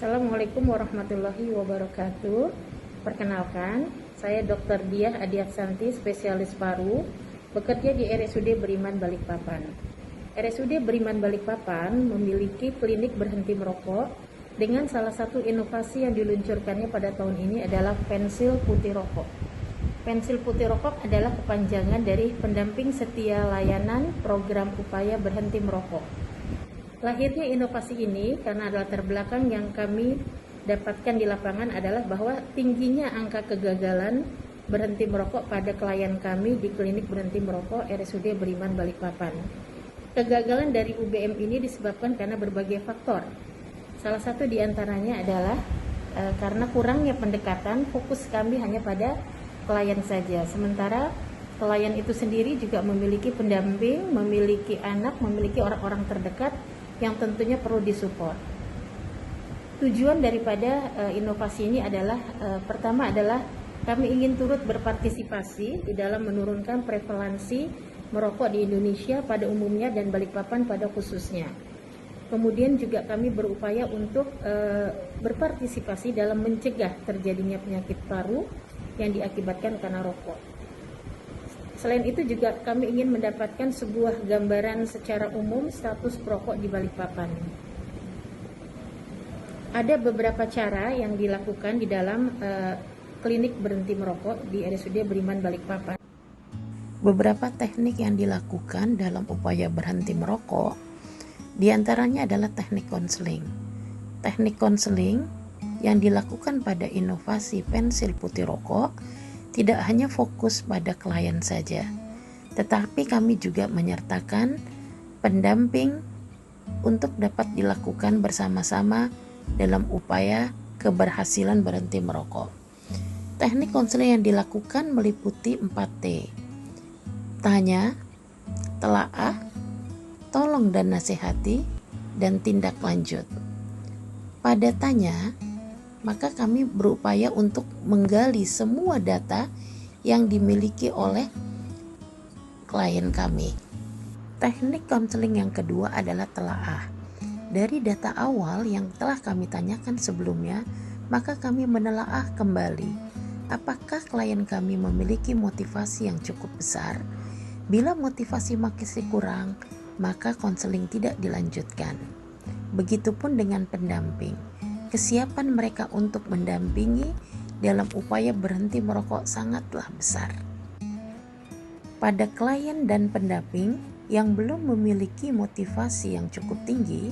Assalamualaikum warahmatullahi wabarakatuh. Perkenalkan, saya Dr. Diah Adiaksanti, spesialis paru, bekerja di RSUD Beriman Balikpapan. RSUD Beriman Balikpapan memiliki klinik berhenti merokok dengan salah satu inovasi yang diluncurkannya pada tahun ini adalah pensil putih rokok. Pensil putih rokok adalah kepanjangan dari pendamping setia layanan program upaya berhenti merokok. Lahirnya inovasi ini karena latar belakang yang kami dapatkan di lapangan adalah bahwa tingginya angka kegagalan berhenti merokok pada klien kami di klinik berhenti merokok RSUD Beriman Balikpapan. Kegagalan dari UBM ini disebabkan karena berbagai faktor. Salah satu diantaranya adalah karena kurangnya pendekatan, fokus kami hanya pada klien saja. Sementara klien itu sendiri juga memiliki pendamping, memiliki anak, memiliki orang-orang terdekat yang tentunya perlu disupport. Tujuan daripada inovasi ini adalah pertama adalah kami ingin turut berpartisipasi di dalam menurunkan prevalensi merokok di Indonesia pada umumnya dan Balikpapan pada khususnya. Kemudian juga kami berupaya untuk berpartisipasi dalam mencegah terjadinya penyakit paru yang diakibatkan karena rokok. Selain itu juga kami ingin mendapatkan sebuah gambaran secara umum status perokok di Balikpapan. Ada beberapa cara yang dilakukan di dalam klinik berhenti merokok di RSUD Beriman Balikpapan. Beberapa teknik yang dilakukan dalam upaya berhenti merokok, diantaranya adalah teknik konseling. Teknik konseling yang dilakukan pada inovasi pensil putih rokok tidak hanya fokus pada klien saja, tetapi kami juga menyertakan pendamping untuk dapat dilakukan bersama-sama dalam upaya keberhasilan berhenti merokok. Teknik konseling yang dilakukan meliputi 4T. Tanya, telaah, tolong dan nasihati, dan tindak lanjut. Pada tanya, maka kami berupaya untuk menggali semua data yang dimiliki oleh klien kami. Teknik konseling yang kedua adalah telaah. Dari data awal yang telah kami tanyakan sebelumnya, maka kami menelaah kembali apakah klien kami memiliki motivasi yang cukup besar. Bila motivasi masih kurang, maka konseling tidak dilanjutkan. Begitupun dengan pendamping. Kesiapan mereka untuk mendampingi dalam upaya berhenti merokok sangatlah besar. Pada klien dan pendamping yang belum memiliki motivasi yang cukup tinggi,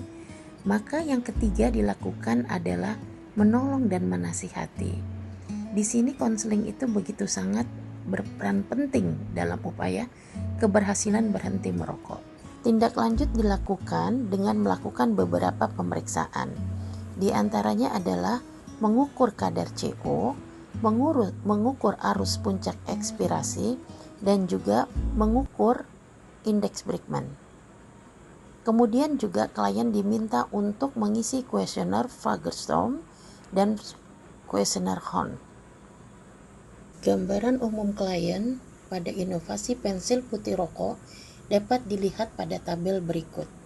maka yang ketiga dilakukan adalah menolong dan menasihati. Di sini konseling itu begitu sangat berperan penting dalam upaya keberhasilan berhenti merokok. Tindak lanjut dilakukan dengan melakukan beberapa pemeriksaan. Di antaranya adalah mengukur kadar CO, mengukur arus puncak ekspirasi, dan juga mengukur indeks Brickman. Kemudian juga klien diminta untuk mengisi kuesioner Fagerstrom dan kuesioner Horn. Gambaran umum klien pada inovasi pensil putih rokok dapat dilihat pada tabel berikut.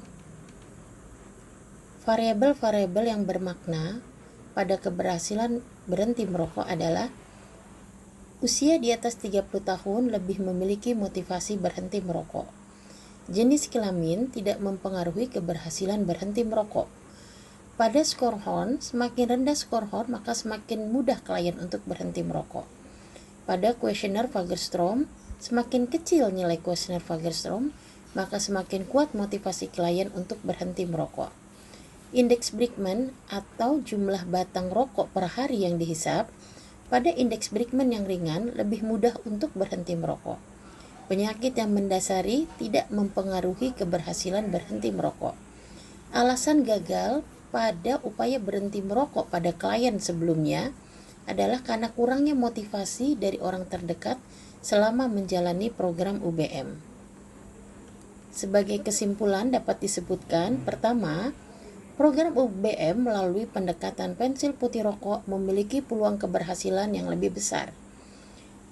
Variabel-variabel yang bermakna pada keberhasilan berhenti merokok adalah usia di atas 30 tahun lebih memiliki motivasi berhenti merokok. Jenis kelamin tidak mempengaruhi keberhasilan berhenti merokok. Pada skor Horn, semakin rendah skor Horn maka semakin mudah klien untuk berhenti merokok. Pada kuesioner Fagerstrom, semakin kecil nilai kuesioner Fagerstrom, maka semakin kuat motivasi klien untuk berhenti merokok. Indeks Brickman atau jumlah batang rokok per hari yang dihisap, pada indeks Brickman yang ringan lebih mudah untuk berhenti merokok. Penyakit yang mendasari tidak mempengaruhi keberhasilan berhenti merokok. Alasan gagal pada upaya berhenti merokok pada klien sebelumnya adalah karena kurangnya motivasi dari orang terdekat selama menjalani program UBM. Sebagai kesimpulan dapat disebutkan, pertama, program UBM melalui pendekatan pensil putih rokok memiliki peluang keberhasilan yang lebih besar.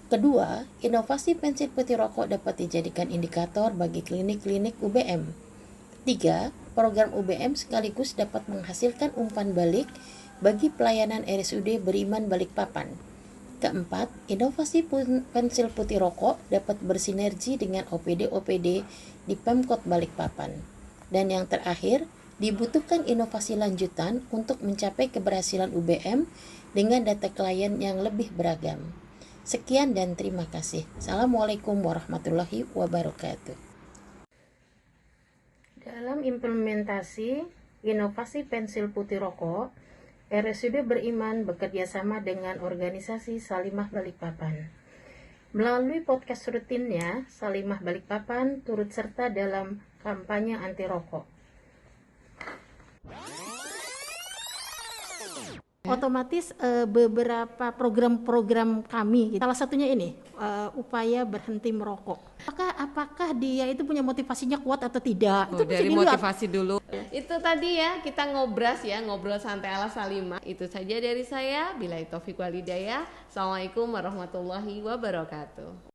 Kedua, inovasi pensil putih rokok dapat dijadikan indikator bagi klinik-klinik UBM. 3. Program UBM sekaligus dapat menghasilkan umpan balik bagi pelayanan RSUD Beriman Balikpapan. Keempat, inovasi pensil putih rokok dapat bersinergi dengan OPD-OPD di Pemkot Balikpapan. Dan yang terakhir, dibutuhkan inovasi lanjutan untuk mencapai keberhasilan UBM dengan data klien yang lebih beragam. Sekian dan terima kasih. Assalamualaikum warahmatullahi wabarakatuh. Dalam implementasi inovasi pensil putih rokok, RSUD Beriman bekerja sama dengan organisasi Salimah Balikpapan. Melalui podcast rutinnya, Salimah Balikpapan turut serta dalam kampanye anti rokok. Otomatis beberapa program-program kami, salah satunya ini, upaya berhenti merokok. Apakah dia itu punya motivasinya kuat atau tidak? Itu dari motivasi dulu. Itu tadi ya, kita ngobrol santai ala Salimah. Itu saja dari saya. Billahi taufiq wal hidayah. Assalamualaikum warahmatullahi wabarakatuh.